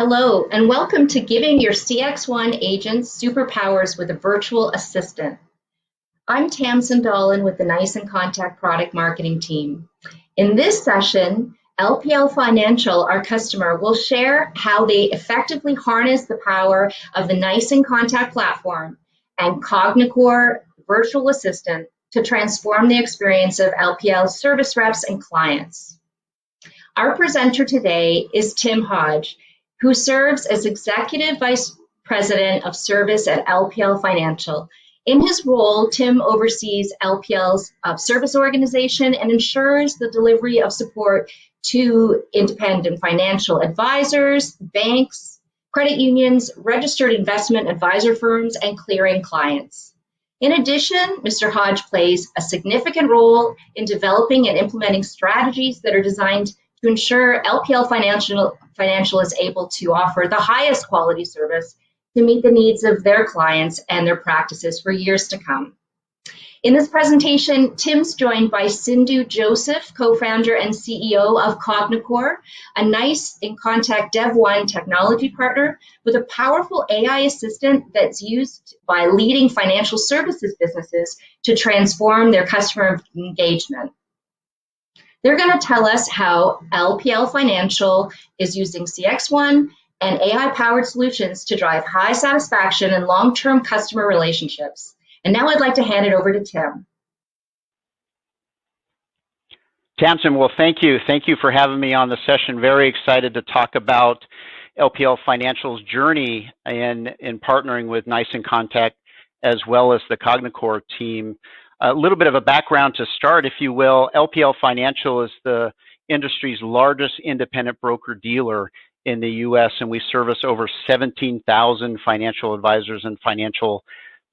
Hello, and welcome to Giving Your CXone Agents Superpowers with a Virtual Assistant. I'm Tamsin Dolan with the inContact Product Marketing Team. In this session, LPL Financial, our customer, will share how they effectively harness the power of the inContact platform and CogniCor Virtual Assistant to transform the experience of LPL service reps and clients. Our presenter today is Tim Hodge, who serves as Executive Vice President of Service at LPL Financial. In his role, Tim oversees LPL's service organization and ensures the delivery of support to independent financial advisors, banks, credit unions, registered investment advisor firms, and clearing clients. In addition, Mr. Hodge plays a significant role in developing and implementing strategies that are designed to ensure LPL Financial is able to offer the highest quality service to meet the needs of their clients and their practices for years to come. In this presentation, Tim's joined by Sindhu Joseph, co-founder and CEO of CogniCor, a nice inContact Dev1 technology partner with a powerful AI assistant that's used by leading financial services businesses to transform their customer engagement. They're going to tell us how LPL Financial is using CXone and AI-powered solutions to drive high satisfaction and long-term customer relationships. And now I'd like to hand it over to Tim. Tamsin, well, thank you. Thank you for having me on the session. Very excited to talk about LPL Financial's journey in partnering with inContact as well as the CogniCor team. A little bit of a background to start, if you will. LPL Financial is the industry's largest independent broker-dealer in the U.S., and we service over 17,000 financial advisors and financial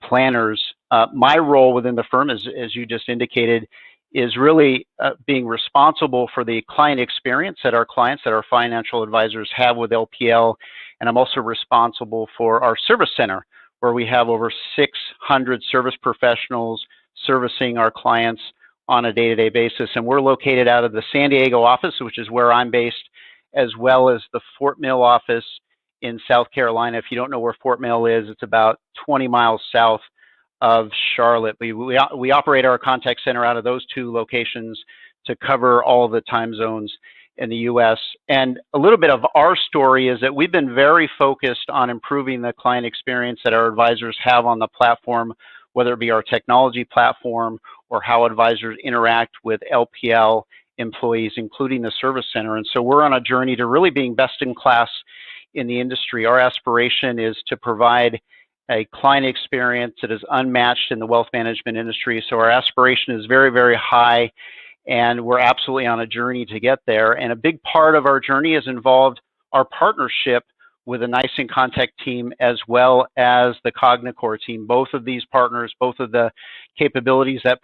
planners. My role within the firm, as you just indicated, is really being responsible for the client experience that our clients, that our financial advisors have with LPL, and I'm also responsible for our service center, where we have over 600 service professionals servicing our clients on a day-to-day basis. And we're located out of the San Diego office, which is where I'm based, as well as the Fort Mill office in South Carolina. If you don't know where Fort Mill is, it's about 20 miles south of Charlotte. We operate our contact center out of those two locations to cover all the time zones in the U.S. And a little bit of our story is that we've been very focused on improving the client experience that our advisors have on the platform, whether it be our technology platform or how advisors interact with LPL employees, including the service center. And so we're on a journey to really being best in class in the industry. Our aspiration is to provide a client experience that is unmatched in the wealth management industry. So our aspiration is very, very high, and we're absolutely on a journey to get there. And a big part of our journey has involved our partnership with the inContact team as well as the CogniCor team. Both of these partners, both of the capabilities that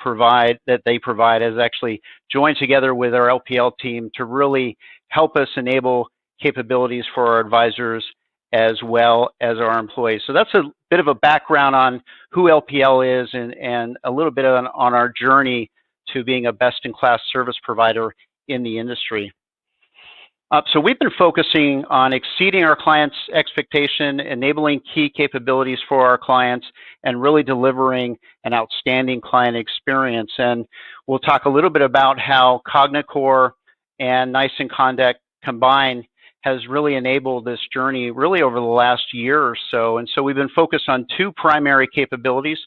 they provide has actually joined together with our LPL team to really help us enable capabilities for our advisors as well as our employees. So that's a bit of a background on who LPL is and a little bit on our journey to being a best-in-class service provider in the industry. So we've been focusing on exceeding our clients' expectation, enabling key capabilities for our clients, and really delivering an outstanding client experience. And we'll talk a little bit about how CogniCor and inContact combined has really enabled this journey really over the last year or so. And so we've been focused on two primary capabilities.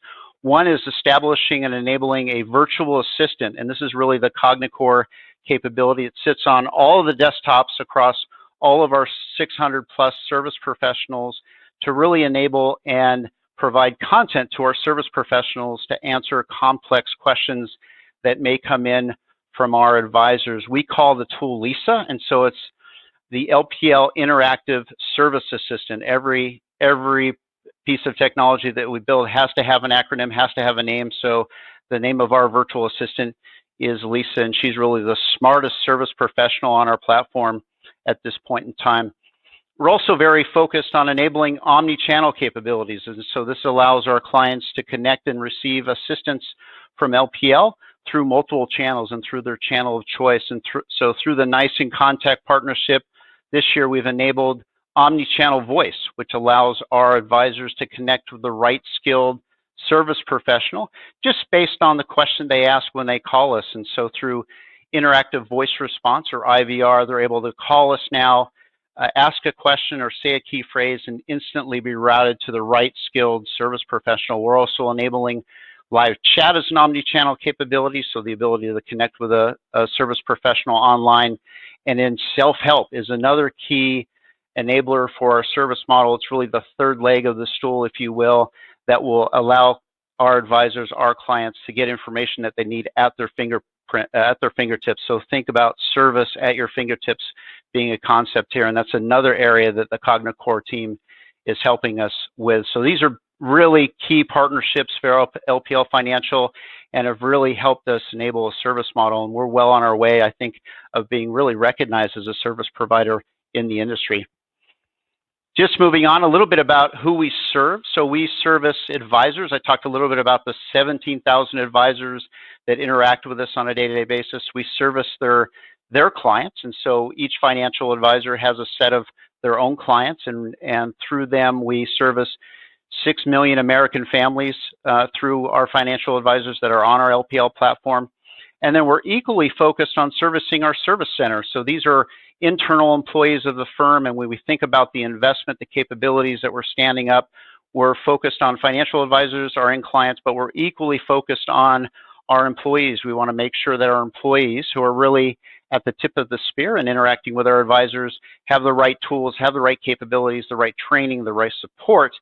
One is establishing and enabling a virtual assistant, and this is really the CogniCor capability. It sits on all of the desktops across all of our 600 plus service professionals to really enable and provide content to our service professionals to answer complex questions that may come in from our advisors. We call the tool Lisa, and so it's the LPL Interactive Service Assistant. Every piece of technology that we build has to have an acronym, has to have a name. So the name of our virtual assistant is Lisa, and she's really the smartest service professional on our platform at this point in time. We're also very focused on enabling omnichannel capabilities, and so this allows our clients to connect and receive assistance from LPL through multiple channels and through their channel of choice. And so through the inContact partnership, this year we've enabled omnichannel voice, which allows our advisors to connect with the right skilled service professional just based on the question they ask when they call us. And so through interactive voice response, or IVR, they're able to call us now, ask a question or say a key phrase, and instantly be routed to the right skilled service professional. We're also enabling live chat as an omnichannel capability, so the ability to connect with a service professional online. And then self-help is another key enabler for our service model. It's really the third leg of the stool, if you will, that will allow our advisors, our clients, to get information that they need at their fingertips. So think about service at your fingertips being a concept here, and that's another area that the CogniCor team is helping us with. So these are really key partnerships for LPL Financial and have really helped us enable a service model, and we're well on our way, I think, of being really recognized as a service provider in the industry. Just moving on a little bit about who we serve. So we service advisors. I talked a little bit about the 17,000 advisors that interact with us on a day-to-day basis. We service their clients, and so each financial advisor has a set of their own clients, and through them we service 6 million American families through our financial advisors that are on our LPL platform. And then we're equally focused on servicing our service center. So these are internal employees of the firm, and when we think about the investment, the capabilities that we're standing up, we're focused on financial advisors, our end clients, but we're equally focused on our employees. We want to make sure that our employees, who are really at the tip of the spear and interacting with our advisors, have the right tools, have the right capabilities, the right training, the right support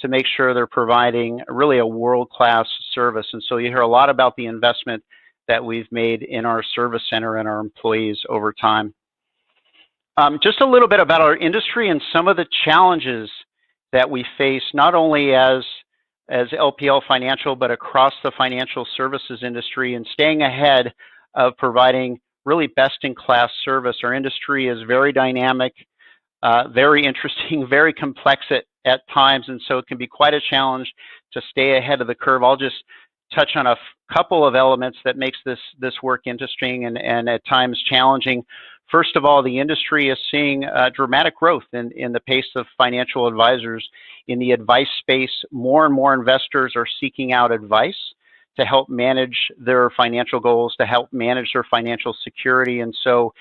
to make sure they're providing really a world-class service. And so you hear a lot about the investment that we've made in our service center and our employees over time. Just a little bit about our industry and some of the challenges that we face, not only as LPL Financial, but across the financial services industry, and staying ahead of providing really best-in-class service. Our industry is very dynamic, very interesting, very complex at times, and so it can be quite a challenge to stay ahead of the curve. I'll just touch on a couple of elements that makes this work interesting and at times challenging. First of all, the industry is seeing dramatic growth in the pace of financial advisors. In the advice space, more and more investors are seeking out advice to help manage their financial goals, to help manage their financial security. And so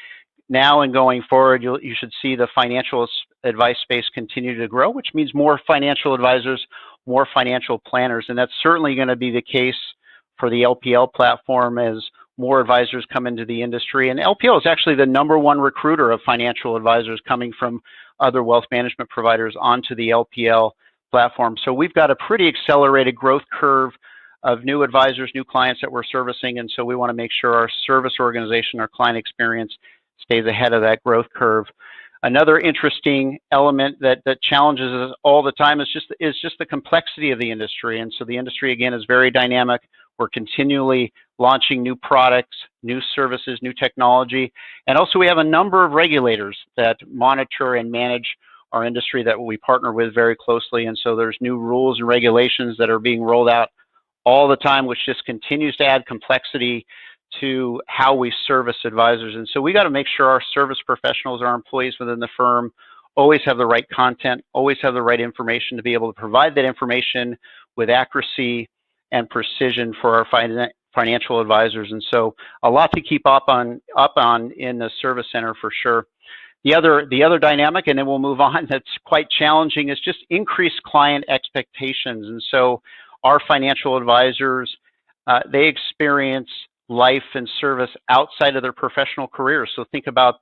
now and going forward, you should see the financial advice space continue to grow, which means more financial advisors, more financial planners. And that's certainly going to be the case for the LPL platform as more advisors come into the industry. And LPL is actually the #1 recruiter of financial advisors coming from other wealth management providers onto the LPL platform. So we've got a pretty accelerated growth curve of new advisors, new clients that we're servicing. And so we want to make sure our service organization, our client experience, stays ahead of that growth curve. Another interesting element that challenges us all the time is just the complexity of the industry. And so the industry, again, is very dynamic. We're continually launching new products, new services, new technology. And also we have a number of regulators that monitor and manage our industry that we partner with very closely. And so there's new rules and regulations that are being rolled out all the time, which just continues to add complexity to how we service advisors. And so we got to make sure our service professionals, our employees within the firm, always have the right content, always have the right information to be able to provide that information with accuracy and precision for our financial advisors. And so a lot to keep up on in the service center for sure. The other dynamic, and then we'll move on, that's quite challenging, is just increased client expectations. And so our financial advisors, they experience life and service outside of their professional careers. So think about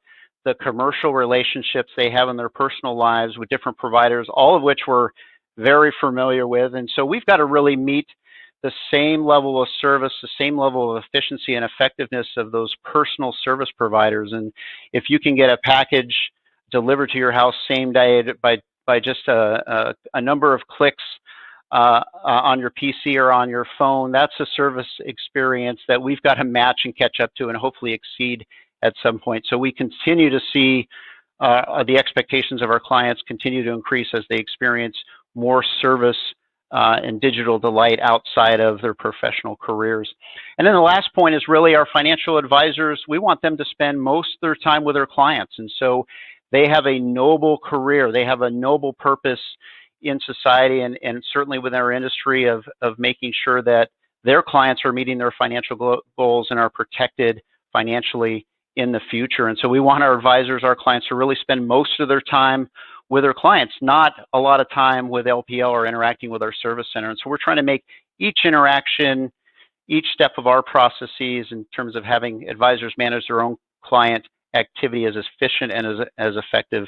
the commercial relationships they have in their personal lives with different providers, all of which we're very familiar with. And so we've got to really meet the same level of service, the same level of efficiency and effectiveness of those personal service providers. And if you can get a package delivered to your house same day by just a number of clicks on your PC or on your phone, that's a service experience that we've got to match and catch up to and hopefully exceed at some point. So we continue to see the expectations of our clients continue to increase as they experience more service and digital delight outside of their professional careers. And then the last point is really our financial advisors. We want them to spend most of their time with their clients. And so They have a noble career. They have a noble purpose in society, and certainly within our industry of making sure that their clients are meeting their financial goals and are protected financially in the future. And so we want our advisors, our clients, to really spend most of their time with their clients, not a lot of time with LPL or interacting with our service center. And so we're trying to make each interaction, each step of our processes in terms of having advisors manage their own client activity as efficient and as effective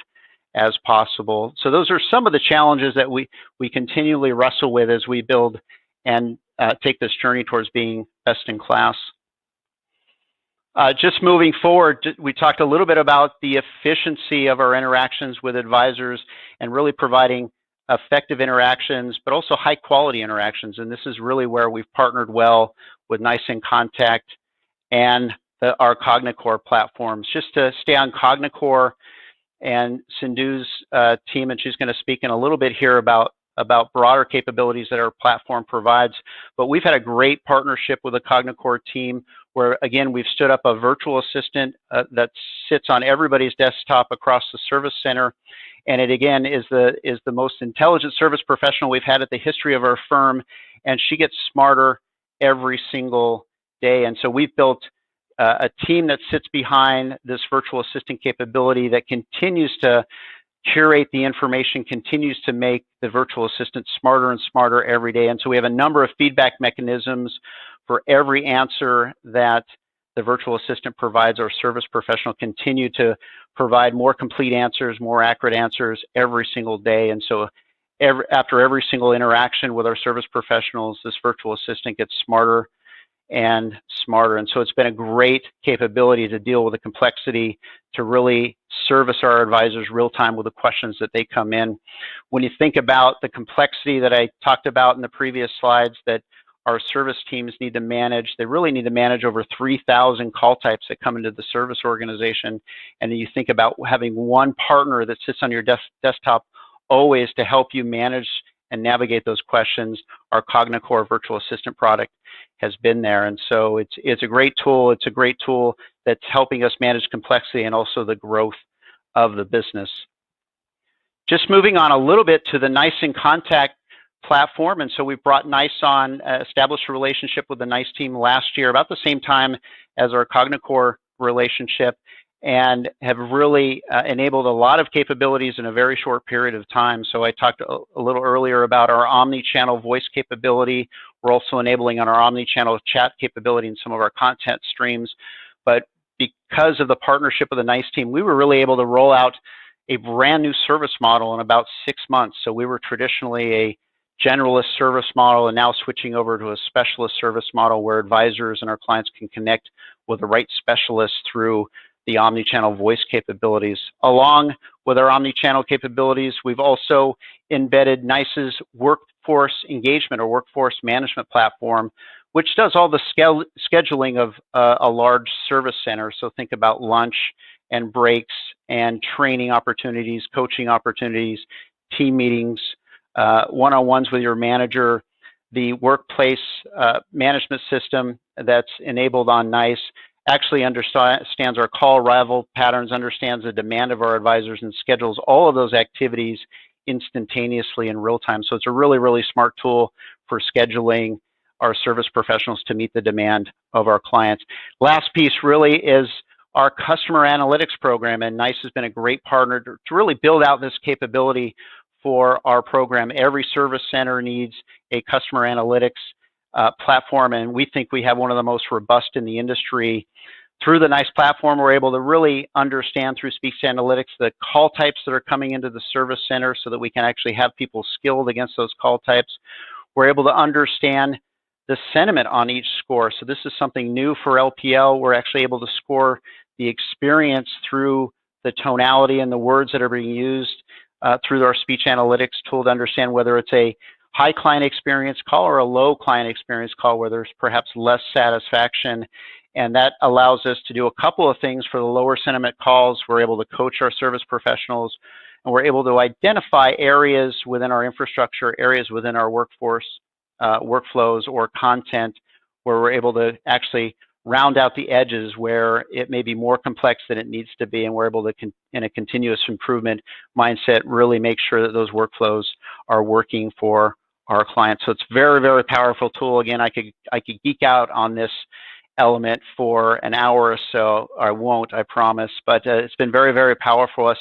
as possible. So those are some of the challenges that we continually wrestle with as we build and take this journey towards being best in class. Just moving forward, we talked a little bit about the efficiency of our interactions with advisors and really providing effective interactions, but also high quality interactions. And this is really where we've partnered well with NICE inContact and our CogniCor platforms. Just to stay on CogniCor and Sindhu's team, and she's going to speak in a little bit here about broader capabilities that our platform provides. But we've had a great partnership with the CogniCor team where, again, we've stood up a virtual assistant that sits on everybody's desktop across the service center. And it, again, is the most intelligent service professional we've had at the history of our firm. And she gets smarter every single day. And so we've built a team that sits behind this virtual assistant capability that continues to curate the information, continues to make the virtual assistant smarter and smarter every day. And so we have a number of feedback mechanisms for every answer that the virtual assistant provides. Our service professional continue to provide more complete answers, more accurate answers every single day. And so after every single interaction with our service professionals, this virtual assistant gets smarter and smarter. And so it's been a great capability to deal with the complexity, to really service our advisors real time with the questions that they come in. When you think about the complexity that I talked about in the previous slides that our service teams need to manage, they really need to manage over 3,000 call types that come into the service organization. And then you think about having one partner that sits on your desktop always to help you manage and navigate those questions. Our CogniCor virtual assistant product has been there. And so it's a great tool. It's a great tool that's helping us manage complexity and also the growth of the business. Just moving on a little bit to the NICE inContact platform. And so we brought NICE on, established a relationship with the NICE team last year, about the same time as our CogniCor relationship, and have really enabled a lot of capabilities in a very short period of time. So I talked a little earlier about our omnichannel voice capability. We're also enabling on our omnichannel chat capability in some of our content streams. But because of the partnership with the NICE team, we were really able to roll out a brand new service model in about 6 months. So we were traditionally a generalist service model and now switching over to a specialist service model where advisors and our clients can connect with the right specialists through the omnichannel voice capabilities. Along with our omnichannel capabilities, we've also embedded NICE's workforce engagement or workforce management platform, which does all the scheduling of a large service center. So think about lunch and breaks and training opportunities, coaching opportunities, team meetings, one-on-ones with your manager, the workplace management system that's enabled on NICE actually understands our call arrival patterns, understands the demand of our advisors, and schedules all of those activities instantaneously in real time. So it's a really, really smart tool for scheduling our service professionals to meet the demand of our clients. Last piece really is our customer analytics program, and NICE has been a great partner to really build out this capability for our program. Every service center needs a customer analytics platform, and we think we have one of the most robust in the industry. Through the NICE platform, we're able to really understand through speech analytics the call types that are coming into the service center so that we can actually have people skilled against those call types. We're able to understand the sentiment on each score. So this is something new for LPL. We're actually able to score the experience through the tonality and the words that are being used through our speech analytics tool to understand whether it's a high client experience call or a low client experience call where there's perhaps less satisfaction. And that allows us to do a couple of things for the lower sentiment calls. We're able to coach our service professionals, and we're able to identify areas within our infrastructure, areas within our workforce, workflows or content where we're able to actually round out the edges where it may be more complex than it needs to be, and we're able to, in a continuous improvement mindset, really make sure that those workflows are working for our clients. So it's a very, very powerful tool. Again, I could geek out on this element for an hour or so. I won't, I promise. But it's been very, very powerful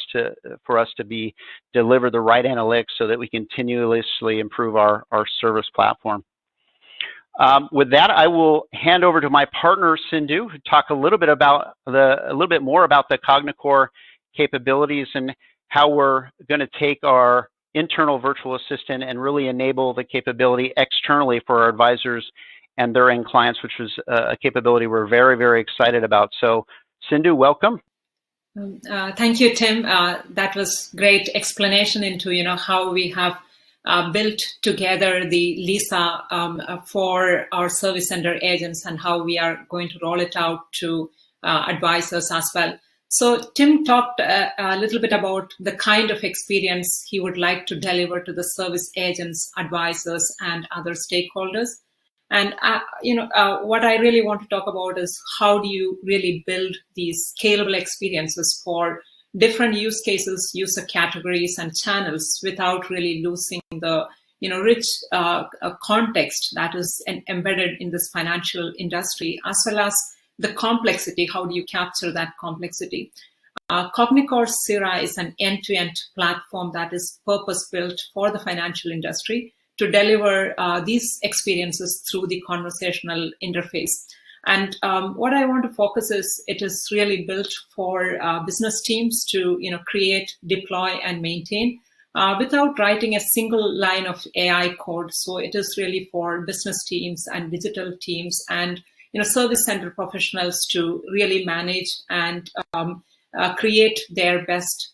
for us to deliver the right analytics so that we continuously improve our service platform. With that, I will hand over to my partner Sindhu, who talk a little bit more about the CogniCor capabilities and how we're going to take our internal virtual assistant and really enable the capability externally for our advisors and their end clients, which was a capability we're very, very excited about. So, Sindhu, welcome. Thank you, Tim. That was great explanation into how we have built together the LISA for our service center agents and how we are going to roll it out to advisors as well. So Tim talked a little bit about the kind of experience he would like to deliver to the service agents, advisors, and other stakeholders. And what I really want to talk about is how do you really build these scalable experiences for different use cases, user categories, and channels without really losing the rich context that is embedded in this financial industry, as well as the complexity. How do you capture that complexity? CogniCor CIRA is an end-to-end platform that is purpose-built for the financial industry to deliver these experiences through the conversational interface. And what I want to focus is it is really built for business teams to create, deploy, and maintain without writing a single line of AI code. So it is really for business teams and digital teams and service center professionals to really manage and create their best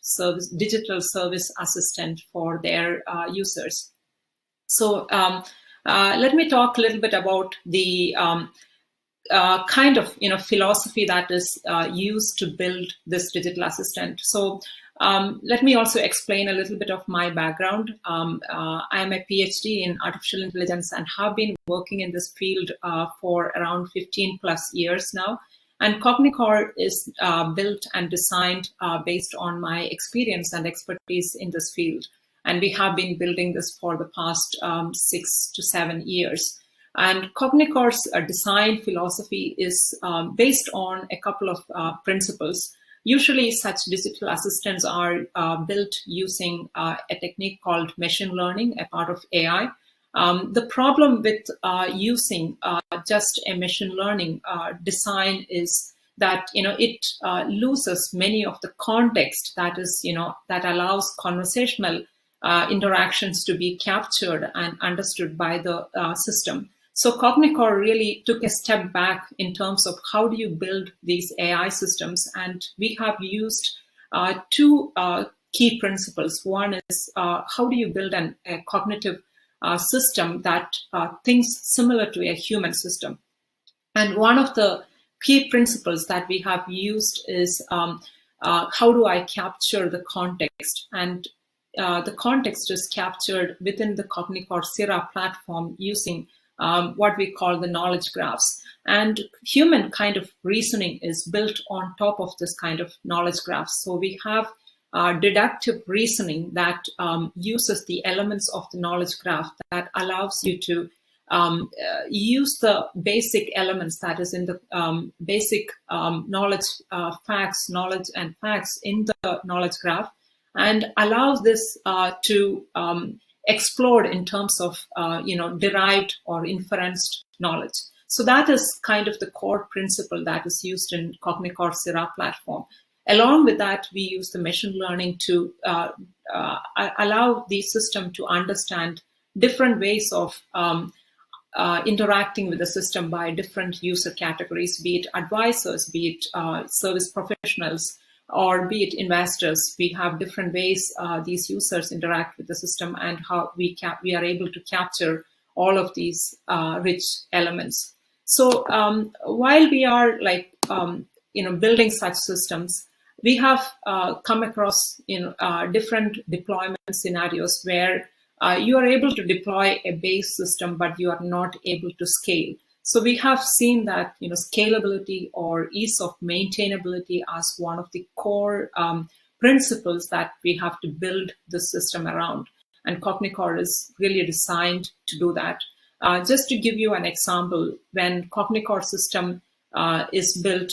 digital service assistant for their users. So let me talk a little bit about the kind of philosophy that is used to build this digital assistant. So let me also explain a little bit of my background. I am a PhD in artificial intelligence and have been working in this field for around 15 plus years now. And CogniCor is built and designed based on my experience and expertise in this field. And we have been building this for the past 6 to 7 years. And CogniCor's design philosophy is based on a couple of principles. Usually such digital assistants are built using a technique called machine learning, a part of AI. The problem with using just a machine learning design is that it loses many of the context that is that allows conversational interactions to be captured and understood by the system. So CogniCor really took a step back in terms of how do you build these AI systems, and we have used two key principles. One is how do you build a cognitive system that thinks similar to a human system. And one of the key principles that we have used is how do I capture the context? And the context is captured within the CogniCor CIRA platform using what we call the knowledge graphs. And human kind of reasoning is built on top of this kind of knowledge graphs. So we have deductive reasoning that uses the elements of the knowledge graph that allows you to use the basic elements that is in the basic knowledge and facts in the knowledge graph, and allows this to explode in terms of derived or inferenced knowledge. So that is kind of the core principle that is used in CogniCor CIRA platform. Along with that, we use the machine learning to allow the system to understand different ways of interacting with the system by different user categories, be it advisors, be it service professionals, or be it investors. We have different ways these users interact with the system and how we are able to capture all of these rich elements. So while we are building such systems, we have come across different deployment scenarios where you are able to deploy a base system, but you are not able to scale. So we have seen that scalability or ease of maintainability as one of the core principles that we have to build the system around. And CogniCor is really designed to do that. Just to give you an example, when CogniCor system is built,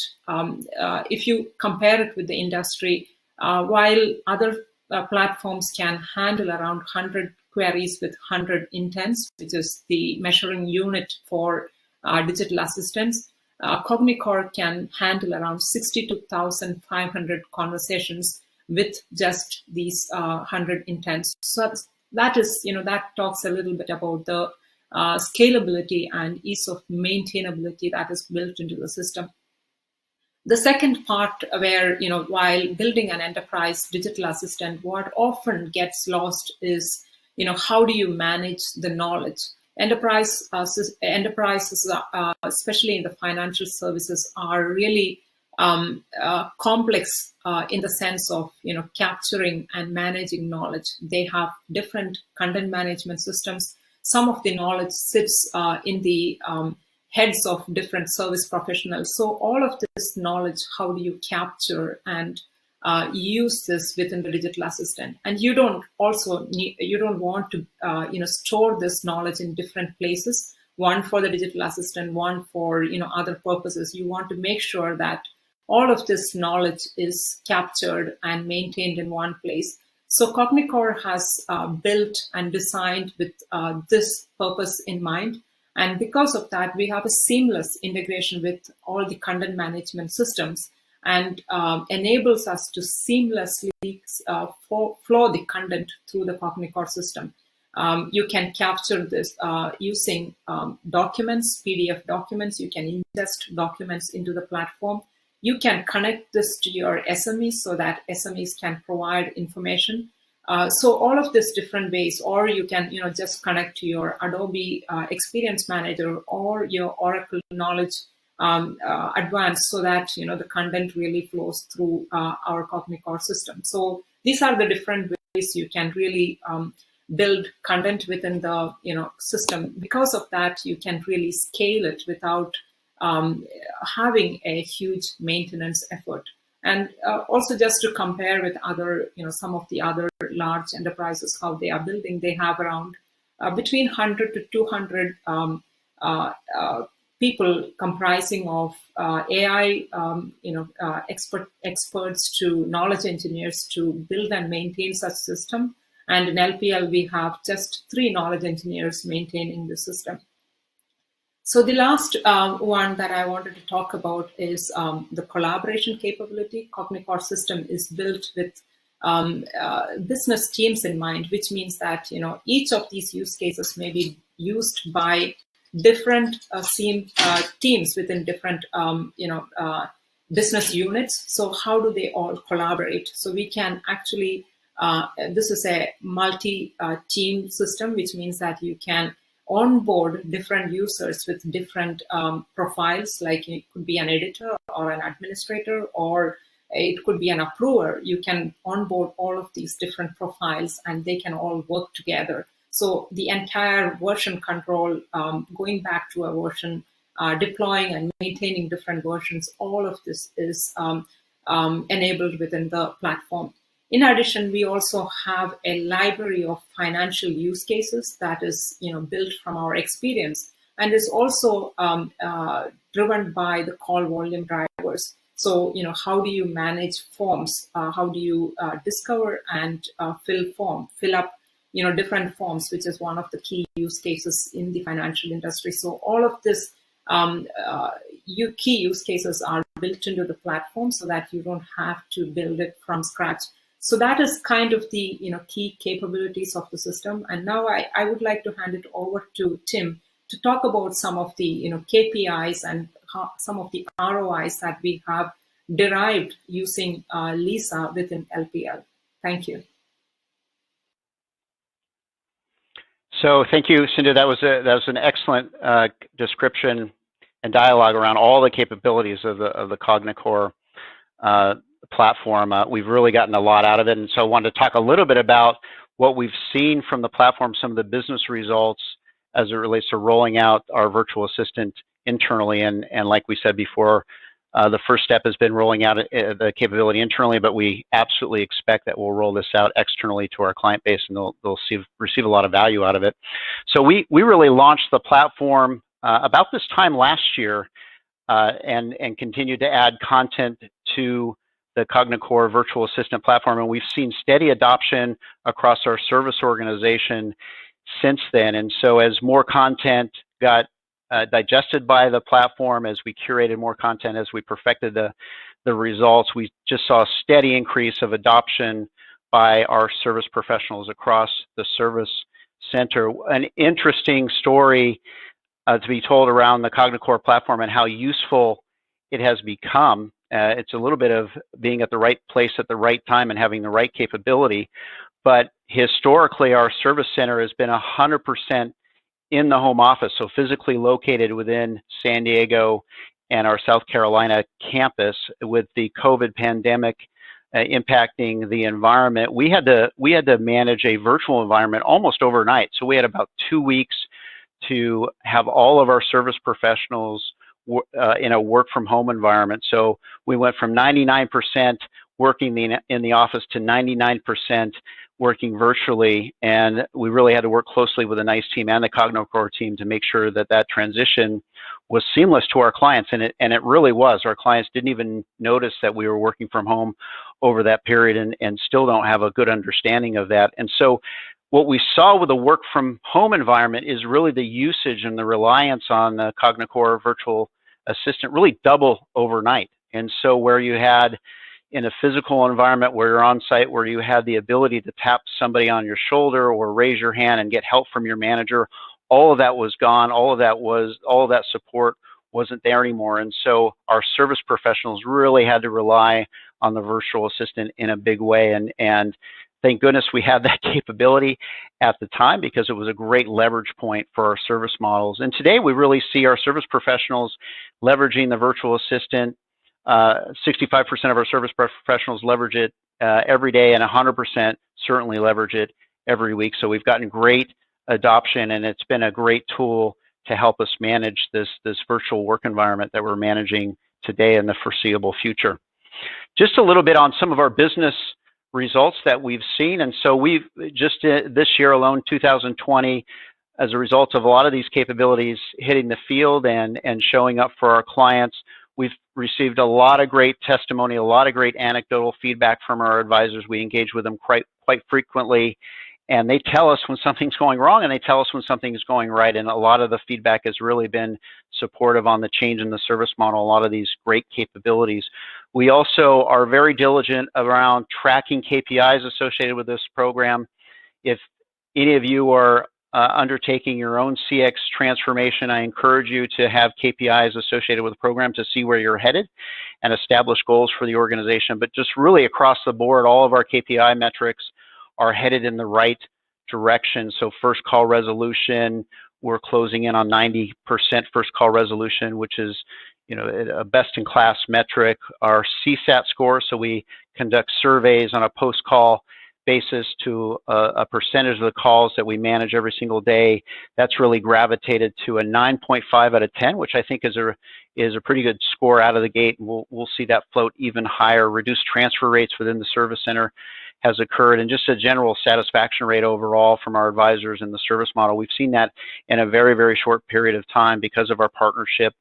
if you compare it with the industry, while other platforms can handle around 100 queries with 100 intents, which is the measuring unit for digital assistants, CogniCor can handle around 62,500 conversations with just these 100 intents. So that is, that talks a little bit about the scalability and ease of maintainability that is built into the system. The second part where, while building an enterprise digital assistant, what often gets lost is, how do you manage the knowledge? Enterprises, especially in the financial services, are really complex in the sense of, capturing and managing knowledge. They have different content management systems. Some of the knowledge sits in the heads of different service professionals. So all of this knowledge, how do you capture and use this within the digital assistant? And you don't want to store this knowledge in different places, one for the digital assistant, one for other purposes. You want to make sure that all of this knowledge is captured and maintained in one place. So CogniCor has built and designed with this purpose in mind. And because of that, we have a seamless integration with all the content management systems, and enables us to seamlessly flow the content through the CogniCor system. You can capture this using documents, PDF documents. You can ingest documents into the platform. You can connect this to your SMEs so that SMEs can provide information. So all of these different ways, or you can just connect to your Adobe Experience Manager or your Oracle Knowledge Advanced, so that the content really flows through our CogniCor system. So these are the different ways you can really build content within the system. Because of that, you can really scale it without having a huge maintenance effort. And also, just to compare with other, some of the other large enterprises, how they are building, they have around between 100 to 200 people comprising of AI, experts to knowledge engineers to build and maintain such system. And in LPL, we have just 3 knowledge engineers maintaining the system. So the last one that I wanted to talk about is the collaboration capability. CogniCor system is built with business teams in mind, which means that each of these use cases may be used by different teams within different business units. So how do they all collaborate? So we can actually this is a multi-team system, which means that you can onboard different users with different profiles, like it could be an editor or an administrator, or it could be an approver. You can onboard all of these different profiles and they can all work together. So the entire version control, going back to a version, deploying and maintaining different versions, all of this is enabled within the platform. In addition, we also have a library of financial use cases that is built from our experience, and is also driven by the call volume drivers. So how do you manage forms? How do you discover and fill up different forms, which is one of the key use cases in the financial industry. So all of this key use cases are built into the platform so that you don't have to build it from scratch. So that is kind of the key capabilities of the system. And now I would like to hand it over to Tim to talk about some of the KPIs and some of the ROIs that we have derived using Lisa within LPL. Thank you. So thank you, Sindhu. That was an excellent description and dialogue around all the capabilities of the CogniCor platform. We've really gotten a lot out of it, and so I wanted to talk a little bit about what we've seen from the platform, some of the business results as it relates to rolling out our virtual assistant internally. And like we said before, the first step has been rolling out the capability internally, but we absolutely expect that we'll roll this out externally to our client base, and they'll receive a lot of value out of it. So we really launched the platform about this time last year, and continued to add content to the CogniCor Virtual Assistant platform, and we've seen steady adoption across our service organization since then. And so as more content got digested by the platform, as we curated more content, as we perfected the results, we just saw a steady increase of adoption by our service professionals across the service center. An interesting story to be told around the CogniCor platform and how useful it has become. It's a little bit of being at the right place at the right time and having the right capability. But historically, our service center has been 100% in the home office, so physically located within San Diego and our South Carolina campus. With the COVID pandemic impacting the environment, we had to manage a virtual environment almost overnight. So we had about 2 weeks to have all of our service professionals in a work from home environment. So we went from 99% working in the office to 99% working virtually, and we really had to work closely with the NICE team and the CogniCor team to make sure that that transition was seamless to our clients, and it really was. Our clients didn't even notice that we were working from home over that period, and still don't have a good understanding of that. And so what we saw with the work from home environment is really the usage and the reliance on the CogniCor Virtual Assistant really double overnight. And so where you had in a physical environment where you're on site, where you had the ability to tap somebody on your shoulder or raise your hand and get help from your manager, all of that was gone. All of that support wasn't there anymore. And so our service professionals really had to rely on the virtual assistant in a big way. And thank goodness we had that capability at the time, because it was a great leverage point for our service models. And today we really see our service professionals leveraging the virtual assistant. 65% of our service professionals leverage it every day, and 100% certainly leverage it every week. So we've gotten great adoption, and it's been a great tool to help us manage this virtual work environment that we're managing today and the foreseeable future. Just a little bit on some of our business results that we've seen. And so we've just this year alone, 2020, as a result of a lot of these capabilities hitting the field and showing up for our clients, we've received a lot of great testimony, a lot of great anecdotal feedback from our advisors. We engage with them quite frequently, and they tell us when something's going wrong, and they tell us when something is going right. And a lot of the feedback has really been supportive on the change in the service model, a lot of these great capabilities. We also are very diligent around tracking KPIs associated with this program. If any of you are undertaking your own CX transformation, I encourage you to have KPIs associated with the program to see where you're headed and establish goals for the organization. But just really across the board, all of our KPI metrics are headed in the right direction. So first call resolution, we're closing in on 90% first call resolution, which is a best-in-class metric. Our CSAT score, so we conduct surveys on a post-call basis to a percentage of the calls that we manage every single day. That's really gravitated to a 9.5 out of 10, which I think is a pretty good score out of the gate. We'll see that float even higher. Reduced transfer rates within the service center has occurred, and just a general satisfaction rate overall from our advisors in the service model. We've seen that in a very, very short period of time because of our partnership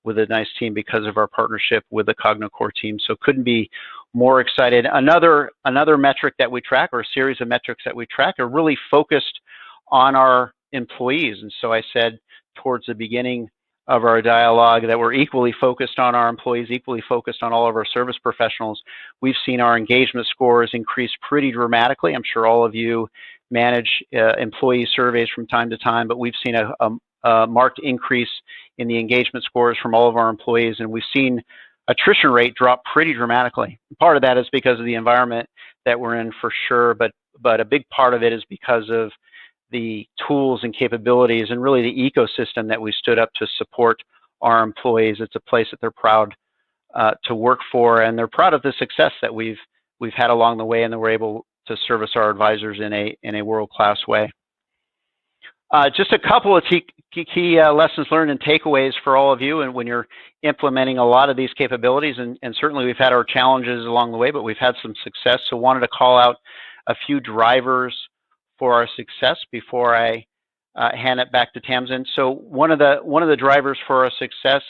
with the NICE team, because of our partnership with the CogniCor team. So couldn't be more excited. Another metric that we track, or a series of metrics that we track, are really focused on our employees. And so I said towards the beginning of our dialogue that we're equally focused on our employees, equally focused on all of our service professionals. We've seen our engagement scores increase pretty dramatically. I'm sure all of you manage employee surveys from time to time, but we've seen a marked increase in the engagement scores from all of our employees, and we've seen attrition rate drop pretty dramatically. Part of that is because of the environment that we're in, for sure, but a big part of it is because of the tools and capabilities and really the ecosystem that we stood up to support our employees. It's a place that they're proud to work for, and they're proud of the success that we've had along the way, and that we're able to service our advisors in a world-class way. Just a couple of key lessons learned and takeaways for all of you, and when you're implementing a lot of these capabilities, and certainly we've had our challenges along the way, but we've had some success. So wanted to call out a few drivers for our success before I hand it back to Tamsin. So one of the drivers for our success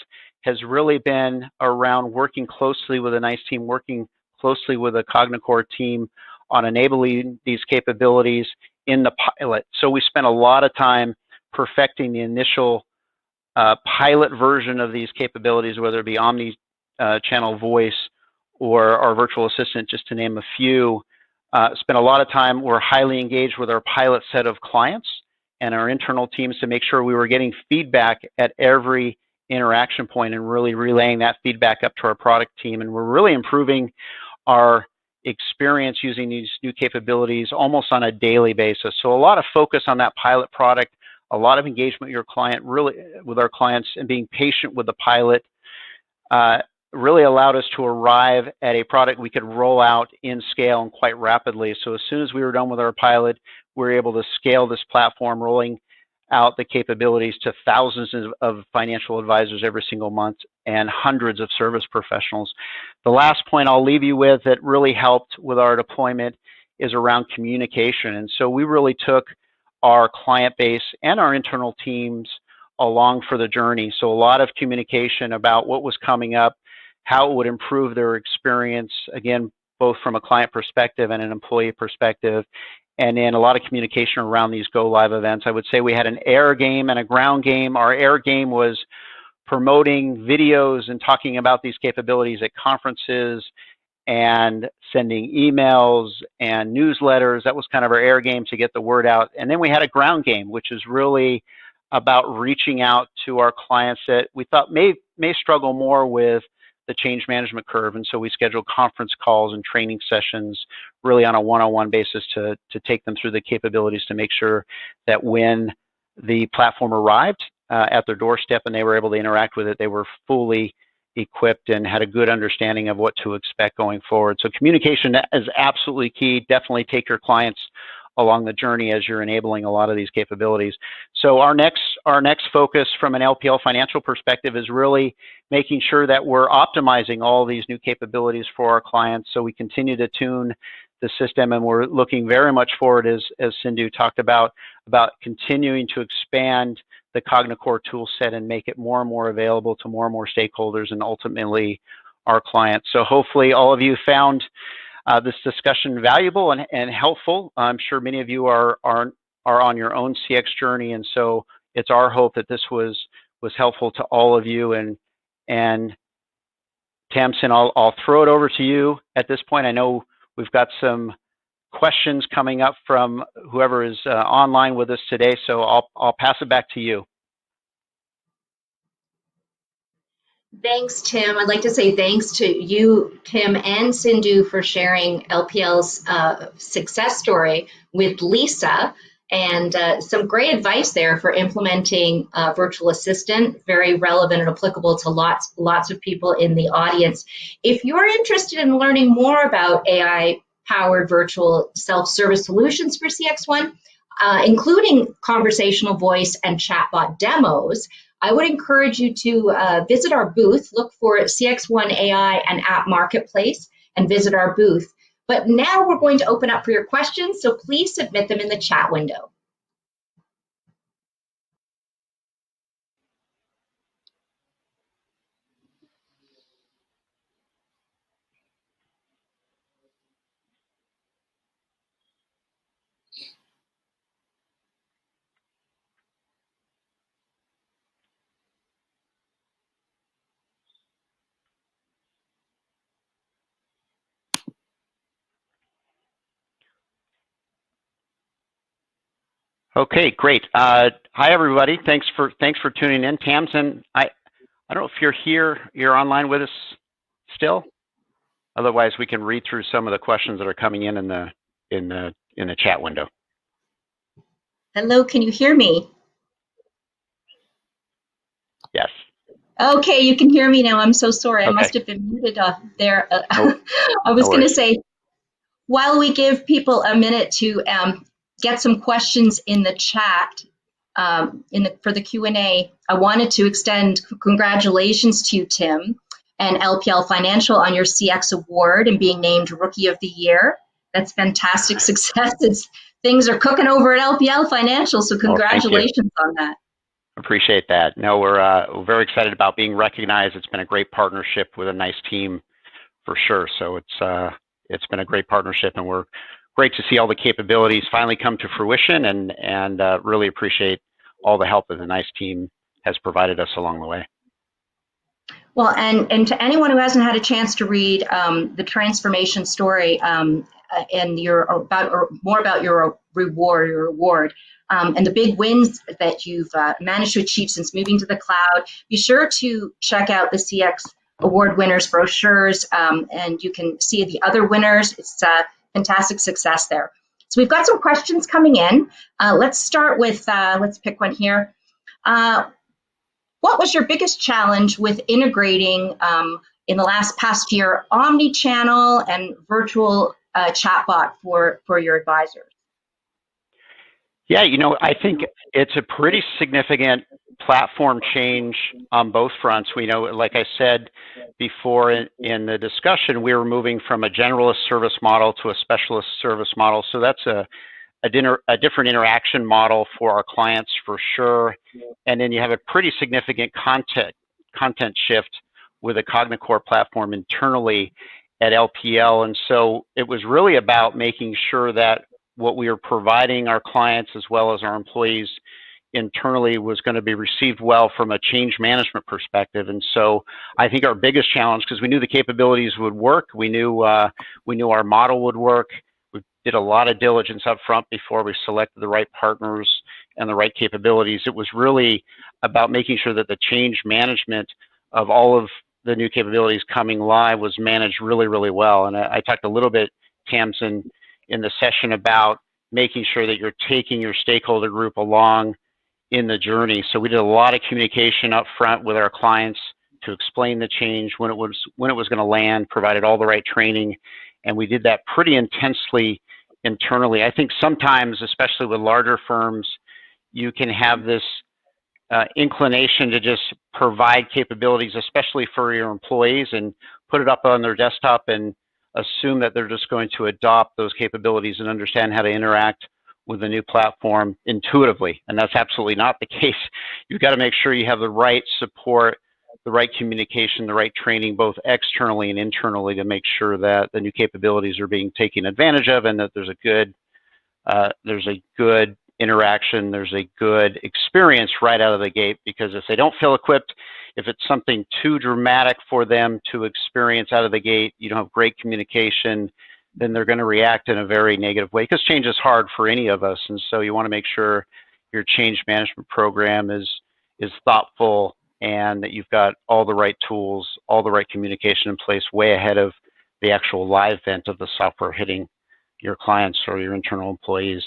has really been around working closely with a NICE team, working closely with a CogniCor team on enabling these capabilities in the pilot. So we spent a lot of time perfecting the initial pilot version of these capabilities, whether it be omni-channel voice or our virtual assistant, just to name a few. Spent a lot of time, we're highly engaged with our pilot set of clients and our internal teams to make sure we were getting feedback at every interaction point and really relaying that feedback up to our product team. And we're really improving our experience using these new capabilities almost on a daily basis. So a lot of focus on that pilot product, a lot of engagement with your client, really with our clients, and being patient with the pilot really allowed us to arrive at a product we could roll out in scale and quite rapidly. So as soon as we were done with our pilot, we were able to scale this platform, rolling out the capabilities to thousands of financial advisors every single month and hundreds of service professionals. The last point I'll leave you with that really helped with our deployment is around communication. And so we really took our client base and our internal teams along for the journey. So a lot of communication about what was coming up, how it would improve their experience, again, both from a client perspective and an employee perspective, and then a lot of communication around these go live events. I would say we had an air game and a ground game. Our air game was promoting videos and talking about these capabilities at conferences and sending emails and newsletters. That was kind of our air game to get the word out. And then we had a ground game, which is really about reaching out to our clients that we thought may struggle more with the change management curve. And so we scheduled conference calls and training sessions really on a one-on-one basis to take them through the capabilities to make sure that when the platform arrived at their doorstep and they were able to interact with it, they were fully equipped and had a good understanding of what to expect going forward. So communication is absolutely key. Definitely take your clients along the journey as you're enabling a lot of these capabilities. So our next focus from an LPL Financial perspective is really making sure that we're optimizing all these new capabilities for our clients. So we continue to tune the system, and we're looking very much forward, as Sindhu talked about continuing to expand the CogniCor tool set and make it more and more available to more and more stakeholders and ultimately our clients. So hopefully all of you found this discussion valuable and helpful. I'm sure many of you are on your own CX journey, and so it's our hope that this was helpful to all of you. And Tamsin, I'll throw it over to you at this point. I know we've got some questions coming up from whoever is online with us today, so I'll pass it back to you. Thanks, Tim. I'd like to say thanks to you, Tim, and Sindhu for sharing LPL's success story with Lisa, and some great advice there for implementing virtual assistant, very relevant and applicable to lots of people in the audience. If you're interested in learning more about AI-powered virtual self-service solutions for CXone, including conversational voice and chatbot demos, I would encourage you to visit our booth, look for CXone AI and App Marketplace, and visit our booth. But now we're going to open up for your questions, so please submit them in the chat window. Okay, great. Hi everybody. Thanks for tuning in. Tamsin, I don't know if you're here. You're online with us still. Otherwise, we can read through some of the questions that are coming in the chat window. Hello, can you hear me? Yes. Okay, you can hear me now. I'm so sorry. Okay. I must have been muted there. Oh, I was no going to worries. say, while we give people a minute to get some questions in the chat, for the Q&A, I wanted to extend congratulations to you, Tim, and LPL Financial on your CX award and being named Rookie of the Year. That's fantastic success. Things are cooking over at LPL Financial, so congratulations on that. Appreciate that. No, we're very excited about being recognized. It's been a great partnership with a nice team for sure. So it's been a great partnership, and we're great to see all the capabilities finally come to fruition, and really appreciate all the help that the nice team has provided us along the way. Well, and to anyone who hasn't had a chance to read the transformation story and more about your reward, and the big wins that you've managed to achieve since moving to the cloud, be sure to check out the CX Award winners brochures, and you can see the other winners. It's fantastic success there. So we've got some questions coming in. Let's start with, let's pick one here. What was your biggest challenge with integrating in the past year omnichannel and virtual chatbot for your advisors? Yeah, I think it's a pretty significant platform change on both fronts. We know, like I said before in the discussion, we were moving from a generalist service model to a specialist service model. So that's a different interaction model for our clients for sure. And then you have a pretty significant content shift with a CogniCor platform internally at LPL. And so it was really about making sure that what we are providing our clients as well as our employees internally was going to be received well from a change management perspective. And so I think our biggest challenge, because we knew the capabilities would work, we knew our model would work. We did a lot of diligence up front before we selected the right partners and the right capabilities. It was really about making sure that the change management of all of the new capabilities coming live was managed really, really well. And I talked a little bit, Tamsin, in the session about making sure that you're taking your stakeholder group along in the journey. So we did a lot of communication up front with our clients to explain the change, when it was going to land, provided all the right training, and we did that pretty intensely internally. I think sometimes, especially with larger firms, you can have this inclination to just provide capabilities, especially for your employees, and put it up on their desktop and assume that they're just going to adopt those capabilities and understand how to interact with the new platform intuitively. And that's absolutely not the case. You've got to make sure you have the right support, the right communication, the right training, both externally and internally, to make sure that the new capabilities are being taken advantage of, and that there's a good interaction, there's a good experience right out of the gate. Because if they don't feel equipped, if it's something too dramatic for them to experience out of the gate, you don't have great communication, then they're going to react in a very negative way, because change is hard for any of us. And so you want to make sure your change management program is thoughtful, and that you've got all the right tools, all the right communication in place way ahead of the actual live event of the software hitting your clients or your internal employees.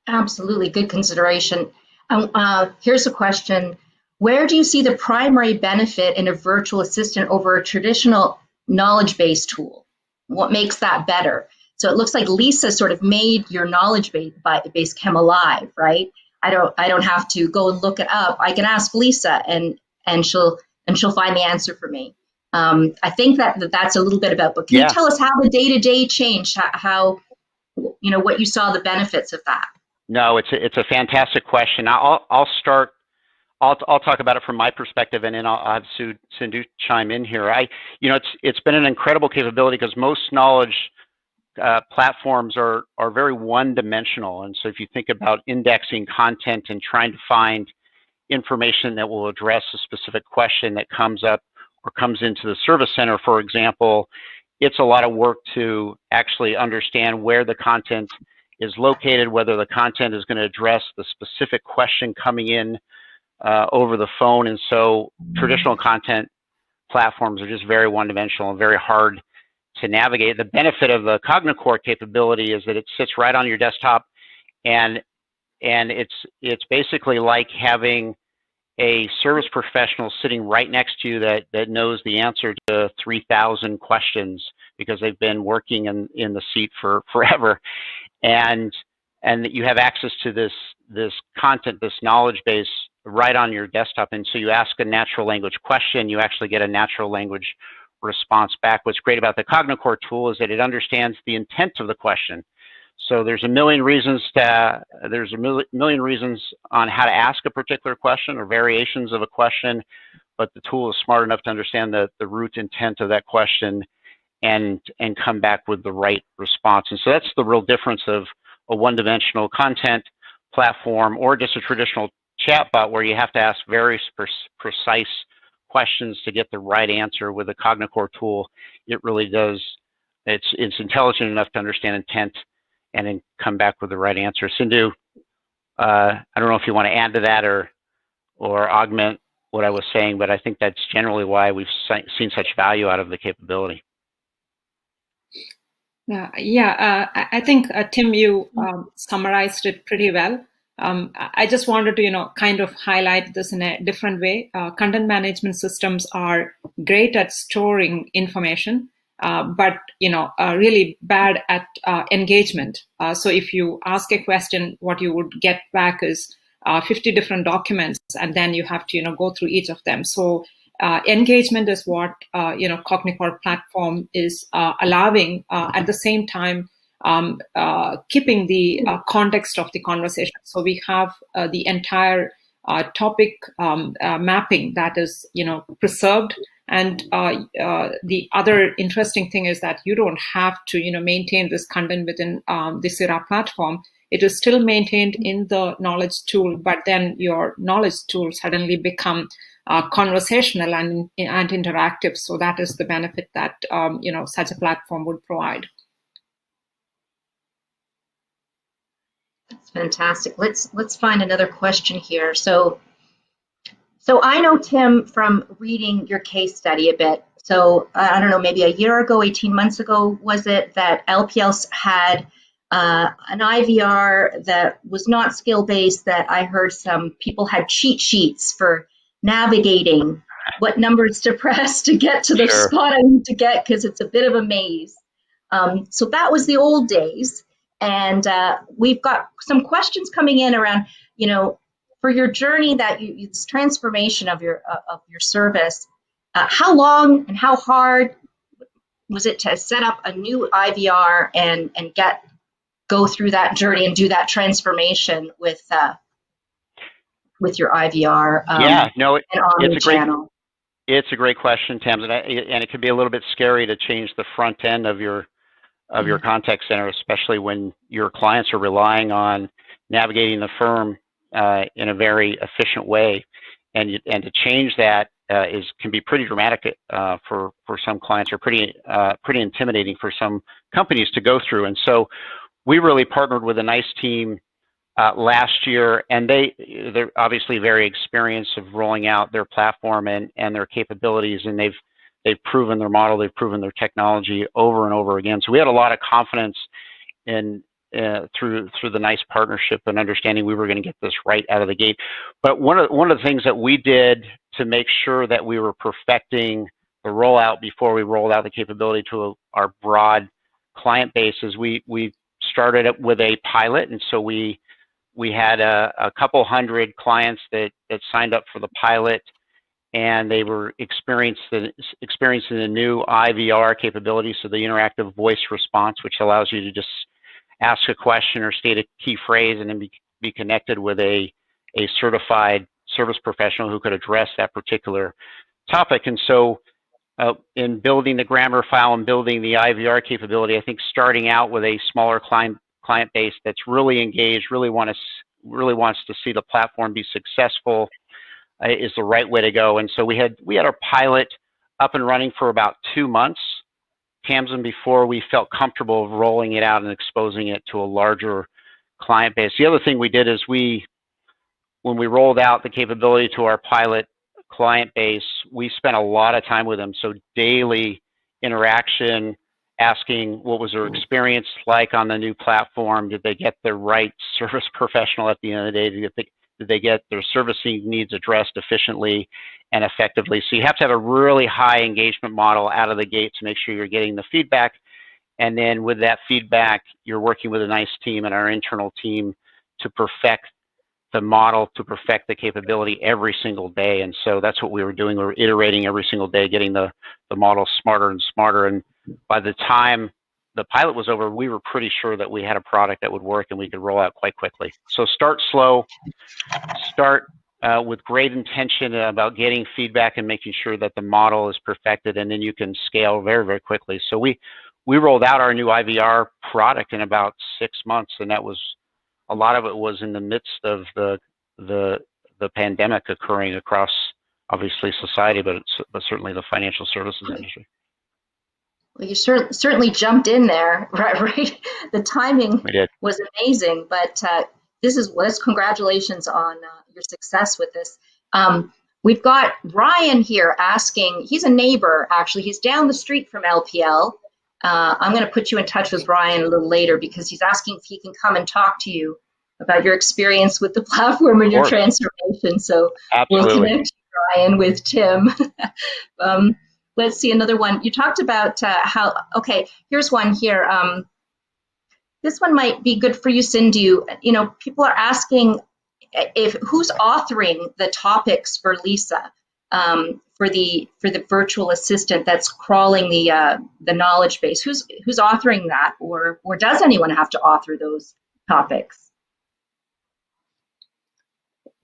Absolutely, good consideration. Here's a question. Where do you see the primary benefit in a virtual assistant over a traditional knowledge-based tool? What makes that better? So it looks like Lisa sort of made your knowledge base come alive, right? I don't have to go and look it up. I can ask Lisa, and she'll find the answer for me. I think that's a little bit about. But can you tell us how the day-to-day changed? How what you saw the benefits of that? No, it's a fantastic question. I'll start. I'll talk about it from my perspective, and then I'll have Sindhu chime in here. It's been an incredible capability, because most knowledge platforms are very one-dimensional. And so if you think about indexing content and trying to find information that will address a specific question that comes up or comes into the service center, for example, it's a lot of work to actually understand where the content is located, whether the content is going to address the specific question coming in over the phone. And so traditional content platforms are just very one-dimensional and very hard to navigate. The benefit of the CogniCor capability is that it sits right on your desktop, and it's basically like having a service professional sitting right next to you that knows the answer to 3,000 questions, because they've been working in the seat for forever. And and that you have access to this content, this knowledge base right on your desktop. And so you ask a natural language question, you actually get a natural language response back. What's great about the CogniCor tool is that it understands the intent of the question. So there's a million reasons million reasons on how to ask a particular question or variations of a question, but the tool is smart enough to understand the root intent of that question and come back with the right response. And so that's the real difference of a one-dimensional content platform or just a traditional chatbot where you have to ask very precise questions to get the right answer. With a CogniCor tool, it really does. It's intelligent enough to understand intent and then come back with the right answer. Sindhu, I don't know if you want to add to that or augment what I was saying, but I think that's generally why we've seen such value out of the capability. I think, Tim, you summarized it pretty well. I just wanted to, kind of highlight this in a different way. Content management systems are great at storing information, but, really bad at engagement. So if you ask a question, what you would get back is 50 different documents, and then you have to, go through each of them. So engagement is what, CogniCor platform is allowing, at the same time, keeping the context of the conversation. So we have the entire topic mapping that is, preserved. And the other interesting thing is that you don't have to, maintain this content within the Sera platform. It is still maintained in the knowledge tool, but then your knowledge tool suddenly become conversational and interactive. So that is the benefit that such a platform would provide. That's fantastic. Let's find another question here. So I know, Tim, from reading your case study a bit. So I don't know, maybe a year ago, 18 months ago, was it, that LPL had an IVR that was not skill-based, that I heard some people had cheat sheets for navigating what numbers to press to get to the spot I need to get, because it's a bit of a maze. So that was the old days. And we've got some questions coming in around, for your journey, that this transformation of your service, how long and how hard was it to set up a new IVR and go through that journey and do that transformation with your IVR? It's a great question, Tams, and it could be a little bit scary to change the front end of your contact center, especially when your clients are relying on navigating the firm in a very efficient way, and to change that can be pretty dramatic for some clients, or pretty intimidating for some companies to go through. And so we really partnered with a NICE team last year, and they're obviously very experienced of rolling out their platform and their capabilities, and they've proven their model, they've proven their technology over and over again. So we had a lot of confidence in through the NICE partnership and understanding we were going to get this right out of the gate. But one of the things that we did to make sure that we were perfecting the rollout before we rolled out the capability to our broad client base is we started it with a pilot. And so we had a couple hundred clients that signed up for the pilot, and they were experiencing the new IVR capability, so the interactive voice response, which allows you to just ask a question or state a key phrase and then be connected with a certified service professional who could address that particular topic. And so in building the grammar file and building the IVR capability, I think starting out with a smaller client base that's really engaged, really wants to see the platform be successful is the right way to go. And so we had our pilot up and running for about 2 months, Tamsin, before we felt comfortable rolling it out and exposing it to a larger client base. The other thing we did is when we rolled out the capability to our pilot client base, we spent a lot of time with them. So daily interaction, asking what was their experience like on the new platform. Did they get the right service professional at the end of the day? Did they get their servicing needs addressed efficiently and effectively? So you have to have a really high engagement model out of the gate to make sure you're getting the feedback And then with that feedback, you're working with a NICE team and our internal team to perfect the model, to perfect the capability every single day. And so that's what we were doing. We were iterating every single day, getting the model smarter and smarter. And by the time the pilot was over, we were pretty sure that we had a product that would work and we could roll out quite quickly. So start slow, start with great intention about getting feedback and making sure that the model is perfected, and then you can scale very, very quickly. So we rolled out our new IVR product in about 6 months, and that was, a lot of it was in the midst of the pandemic occurring across, obviously, society, but certainly the financial services industry. Well, you certainly jumped in there, right? The timing was amazing, but congratulations on your success with this. We've got Ryan here asking, he's a neighbor, actually. He's down the street from LPL. I'm going to put you in touch with Ryan a little later because he's asking if he can come and talk to you about your experience with the platform and your transformation. So we'll connect Ryan with Tim. Let's see another one. You talked about okay, here's one here. This one might be good for you, Sindhu. You know, people are asking who's authoring the topics for Lisa, for the virtual assistant that's crawling the knowledge base. Who's authoring that, or does anyone have to author those topics?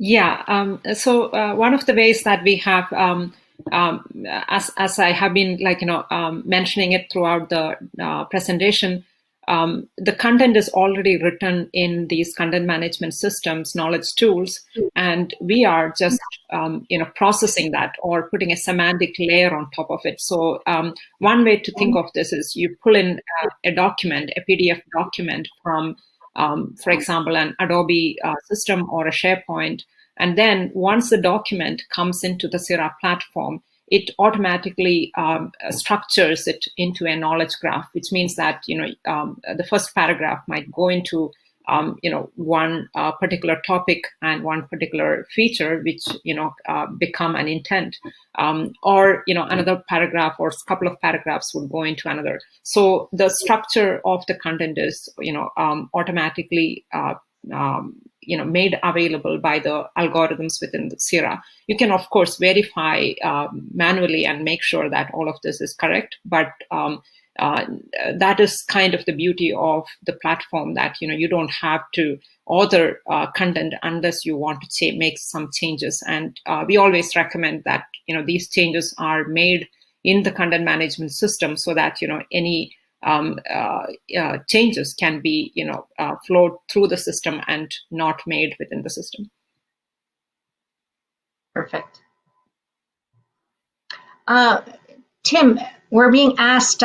Yeah. So one of the ways that we have, as I have been mentioning it throughout the presentation, the content is already written in these content management systems, knowledge tools, and we are just processing that or putting a semantic layer on top of it. So one way to think of this is you pull in a document, a PDF document from, for example, an Adobe system or a SharePoint, and then once the document comes into the CIRA platform, it automatically structures it into a knowledge graph, which means that the first paragraph might go into one particular topic and one particular feature, which become an intent, or another paragraph or a couple of paragraphs would go into another. So the structure of the content is automatically made available by the algorithms within the CIRA. You can, of course, verify manually and make sure that all of this is correct, but that is kind of the beauty of the platform, that you don't have to author content unless you want to make some changes. And we always recommend that these changes are made in the content management system so that any changes can be flowed through the system and not made within the system. Perfect. Tim, we're being asked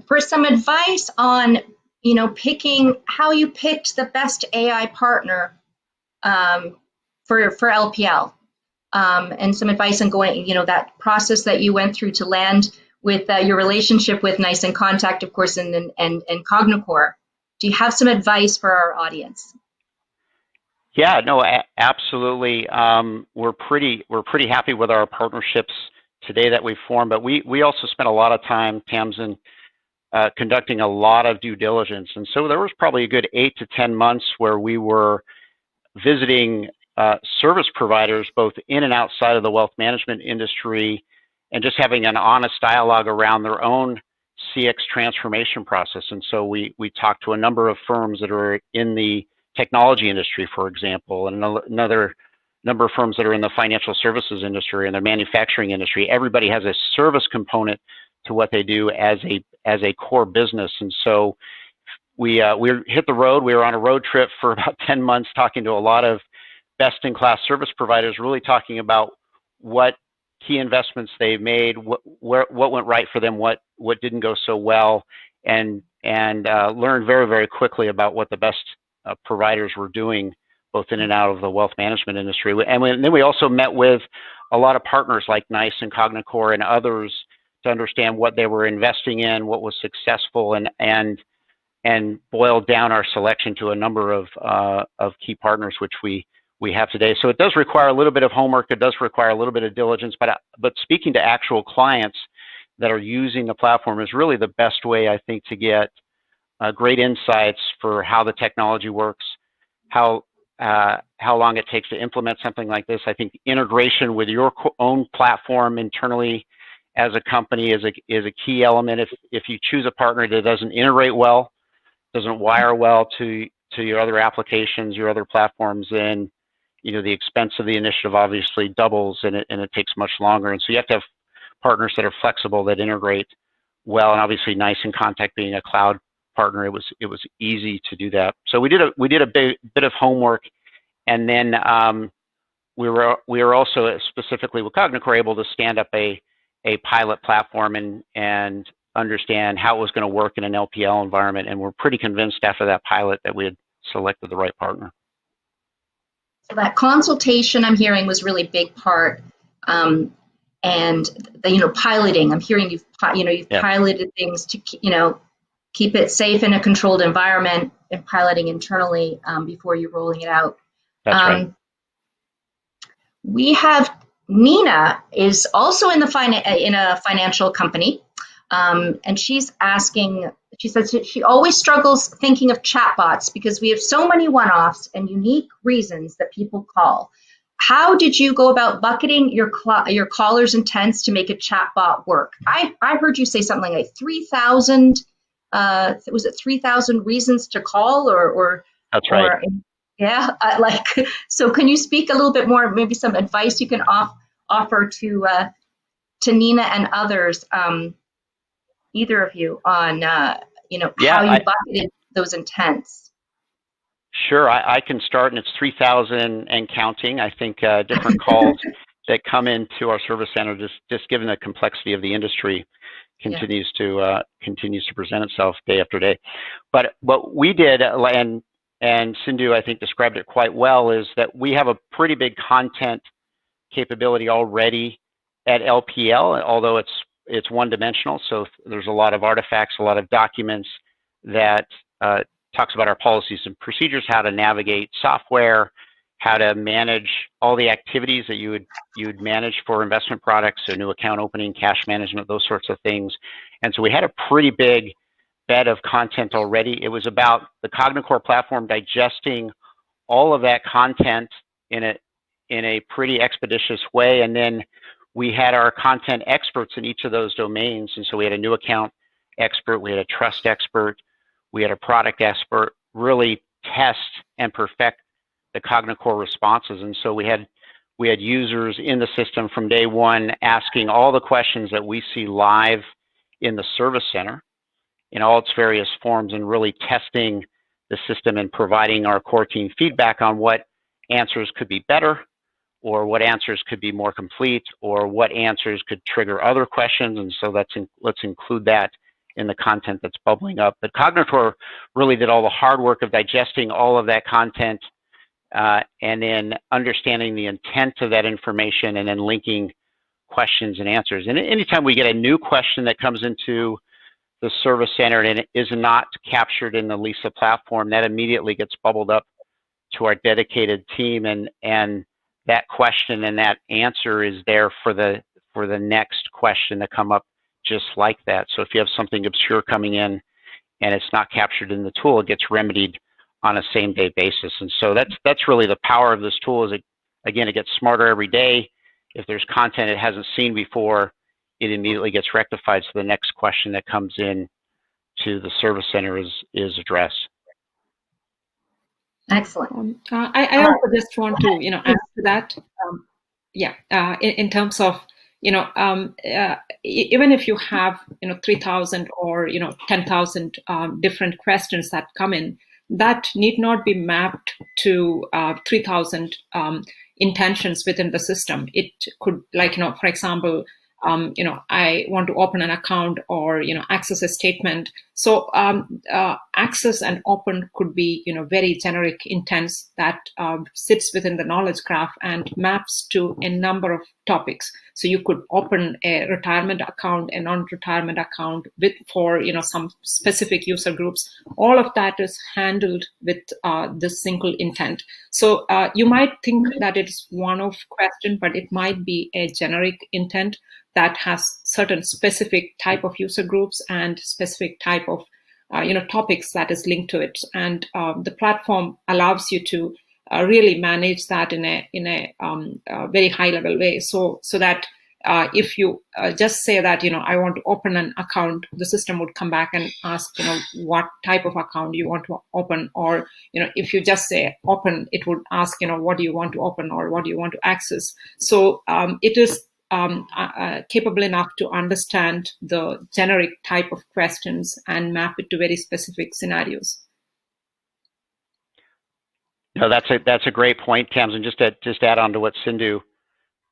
for some advice on picking how you picked the best AI partner for LPL, and some advice on going that process that you went through to land with your relationship with NICE inContact, of course, and CogniCor. Do you have some advice for our audience? Yeah, no, absolutely. We're pretty happy with our partnerships today that we've formed, but we also spent a lot of time, Tamsin, conducting a lot of due diligence. And so there was probably a good 8 to 10 months where we were visiting service providers, both in and outside of the wealth management industry, and just having an honest dialogue around their own CX transformation process. And so we talked to a number of firms that are in the technology industry, for example, and another number of firms that are in the financial services industry and the manufacturing industry. Everybody has a service component to what they do as a core business. And so we hit the road. We were on a road trip for about 10 months talking to a lot of best-in-class service providers, really talking about what key investments they've made, what went right for them, what didn't go so well, and learned very, very quickly about what the best providers were doing, both in and out of the wealth management industry. And then we also met with a lot of partners like NICE and CogniCor and others to understand what they were investing in, what was successful, and boiled down our selection to a number of key partners, which we have today. So it does require a little bit of homework. It does require a little bit of diligence, but speaking to actual clients, that are using the platform is really the best way, I think, to get great insights for how the technology works, how long it takes to implement something like this. I think integration with your own platform internally as a company is a key element. If you choose a partner that doesn't integrate well, doesn't wire well to your other applications, your other platforms, then the expense of the initiative obviously doubles, and it takes much longer. And so you have to have partners that are flexible, that integrate well, and obviously inContact being a cloud partner, it was easy to do that. So we did a bit of homework, and then we were also specifically with CogniCor able to stand up a pilot platform and understand how it was going to work in an LPL environment, and we're pretty convinced after that pilot that we had selected the right partner. So that consultation I'm hearing was really big part, and the piloting. I'm hearing you've piloted things to keep it safe in a controlled environment and piloting internally before you're rolling it out. That's right. We have Nina is also in a financial company, and she's asking. She says she always struggles thinking of chatbots because we have so many one-offs and unique reasons that people call. How did you go about bucketing your callers' intents to make a chatbot work? I heard you say something like 3,000. Was it 3,000 reasons to call or? That's right. Yeah, so can you speak a little bit more, maybe some advice you can offer to Nina and others, either of you, on how you bucketed those intents? Sure, I can start, and it's 3,000 and counting. I think different calls that come into our service center, just given the complexity of the industry, continues to present itself day after day. But what we did, and Sindhu, I think, described it quite well, is that we have a pretty big content capability already at LPL, although it's one-dimensional. So there's a lot of artifacts, a lot of documents that talks about our policies and procedures, how to navigate software, how to manage all the activities that you would manage for investment products, so new account opening, cash management, those sorts of things. And so we had a pretty big bed of content already. It was about the CogniCor platform digesting all of that content in a pretty expeditious way, and then we had our content experts in each of those domains. And so we had a new account expert, we had a trust expert, we had a product expert really test and perfect the CogniCor responses. And so we had users in the system from day one asking all the questions that we see live in the service center in all its various forms, and really testing the system and providing our core team feedback on what answers could be better, or what answers could be more complete, or what answers could trigger other questions. And so let's include that in the content that's bubbling up. But CogniCor really did all the hard work of digesting all of that content, and then understanding the intent of that information, and then linking questions and answers. And anytime we get a new question that comes into the service center and it is not captured in the Lisa platform, that immediately gets bubbled up to our dedicated team, and that question and that answer is there for the next question to come up just like that. So if you have something obscure coming in and it's not captured in the tool, it gets remedied on a same-day basis. And so that's really the power of this tool. Is it gets smarter every day. If there's content it hasn't seen before, it immediately gets rectified, so the next question that comes in to the service center is addressed. Excellent. I also just want to add to that. In terms of even if you have 3,000 or 10,000 different questions that come in, that need not be mapped to 3,000 intentions within the system. It could, for example, I want to open an account or access a statement. So access and open could be very generic intents that sits within the knowledge graph and maps to a number of topics. So you could open a retirement account, a non-retirement account for some specific user groups. All of that is handled with this single intent. So you might think that it's one-off question, but it might be a generic intent that has certain specific type of user groups and specific type of topics that is linked to it. And the platform allows you to really manage that in a very high level way. So that if you just say that, I want to open an account, the system would come back and ask, what type of account you want to open. Or, if you just say open, it would ask, what do you want to open or what do you want to access. So it is capable enough to understand the generic type of questions and map it to very specific scenarios. No, that's a great point, Tamsin. Just add on to what Sindhu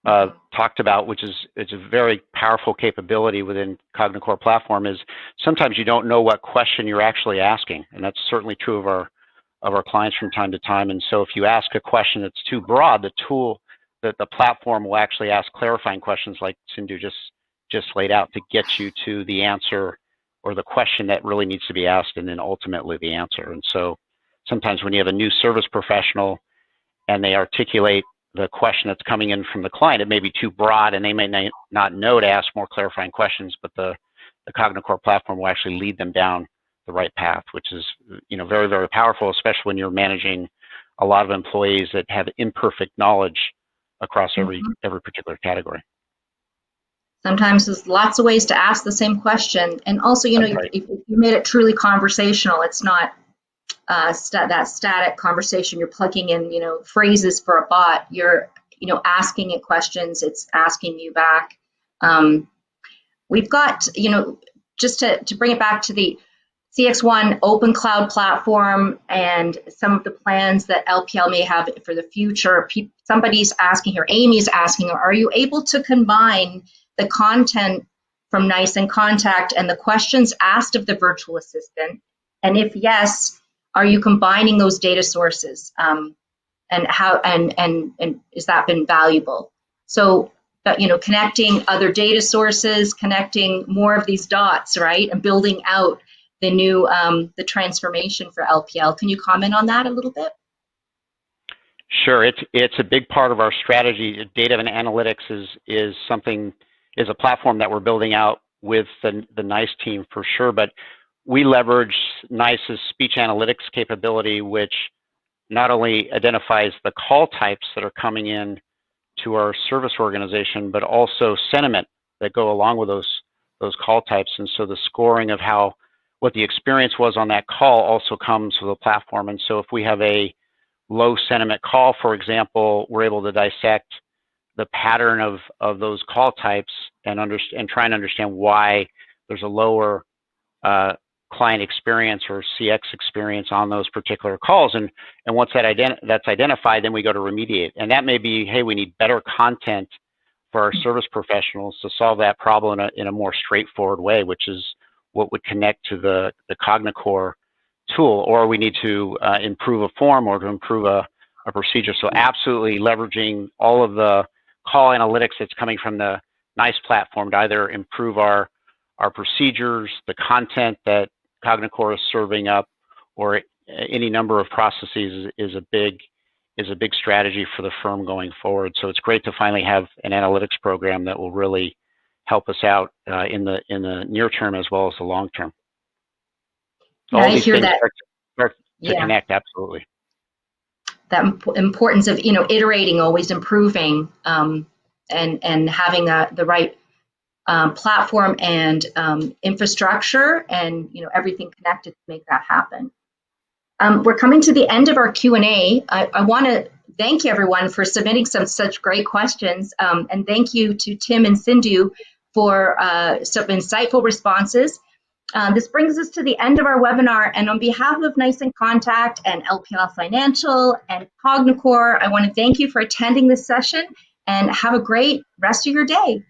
talked about, which is it's a very powerful capability within CogniCor Platform. Is sometimes you don't know what question you're actually asking, and that's certainly true of our clients from time to time. And so, if you ask a question that's too broad, the platform will actually ask clarifying questions like Sindhu just laid out to get you to the answer or the question that really needs to be asked, and then ultimately the answer. And so sometimes when you have a new service professional and they articulate the question that's coming in from the client, it may be too broad and they may not know to ask more clarifying questions, but the CogniCor platform will actually lead them down the right path, which is very, very powerful, especially when you're managing a lot of employees that have imperfect knowledge across every particular category. Sometimes there's lots of ways to ask the same question. And also, if you made it truly conversational, it's not that static conversation. You're plugging in, phrases for a bot. You're, asking it questions. It's asking you back. We've got, just to bring it back to the CXone open cloud platform and some of the plans that LPL may have for the future. Somebody's asking here, Amy's asking, are you able to combine the content from NICE inContact and the questions asked of the virtual assistant? And if yes, are you combining those data sources? And how and has that been valuable? So connecting other data sources, connecting more of these dots, right, and building out the new the transformation for LPL. Can you comment on that a little bit? Sure, it's a big part of our strategy. Data and analytics is a platform that we're building out with the NICE team for sure. But we leverage NICE's speech analytics capability, which not only identifies the call types that are coming in to our service organization, but also sentiment that go along with those call types. And so the scoring of what the experience was on that call also comes with the platform. And so if we have a low sentiment call, for example, we're able to dissect the pattern of those call types and try and understand why there's a lower client experience or CX experience on those particular calls. And once that's identified, then we go to remediate. And that may be, hey, we need better content for our service professionals to solve that problem in a more straightforward way, which is what would connect to the CogniCor tool, or we need to improve a form or to improve a procedure. So absolutely leveraging all of the call analytics that's coming from the NICE platform to either improve our procedures, the content that CogniCor is serving up, or any number of processes is a big strategy for the firm going forward. So it's great to finally have an analytics program that will really help us out in the near term as well as the long term. Yeah, I hear that. Start to connect, absolutely. That importance of iterating, always improving, and having the right platform and infrastructure, and everything connected to make that happen. We're coming to the end of our Q&A. I want to thank everyone for submitting such great questions, and thank you to Tim and Sindhu for some insightful responses. This brings us to the end of our webinar, and on behalf of NICE inContact and LPL Financial and CogniCor, I want to thank you for attending this session, and have a great rest of your day.